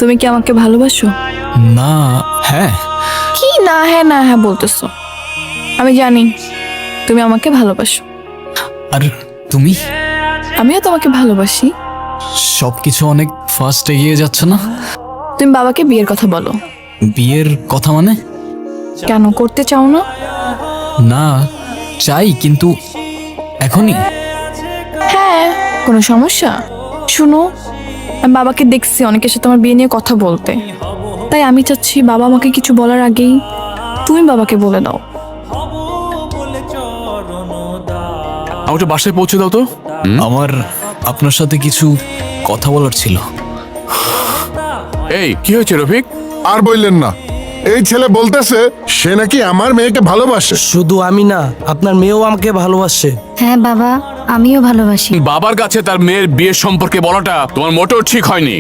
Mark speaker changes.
Speaker 1: তুমি কি আমাকে ভালোবাসো?
Speaker 2: না। হ্যাঁ।
Speaker 1: কি না হ্যাঁ না হ্যাঁ বলতেছো? আমি জানি তুমি আমাকে ভালোবাসো।
Speaker 2: আর তুমি?
Speaker 1: আমিও তোমাকে ভালোবাসি।
Speaker 2: সবকিছু অনেক ফাস্ট এগিয়ে যাচ্ছে না?
Speaker 1: তুমি বাবাকে বিয়ের কথা বলো।
Speaker 2: বিয়ের কথা মানে?
Speaker 1: কেন করতে চাও না?
Speaker 2: না, চাই কিন্তু এখনই।
Speaker 1: হ্যাঁ, কোনো সমস্যা? শুনো, আমি বাবাকে দেখছি অনেকের সাথে আমার বিয়ে নিয়ে কথা বলতে, তাই আমি চাচ্ছি বাবা আমাকে কিছু বলার আগেই তুমি বাবাকে বলে দাও।
Speaker 3: আমাকে বাসায় পৌঁছে দাও তো।
Speaker 2: আমার আপনার সাথে কিছু কথা বলার ছিল।
Speaker 3: এই কি হয়েছে রফিক?
Speaker 4: আর বললেন না, এই ছেলে বলতেছে সে নাকি আমার মেয়েকে ভালোবাসে।
Speaker 5: শুধু আমি না, আপনার মেয়েও আমাকে ভালোবাসে।
Speaker 6: হ্যাঁ বাবা, আমিও ভালোবাসি।
Speaker 3: বাবার কাছে তার মেয়ের বিয়ের সম্পর্কে বলাটা তোমার মোটেও ঠিক হয়নি।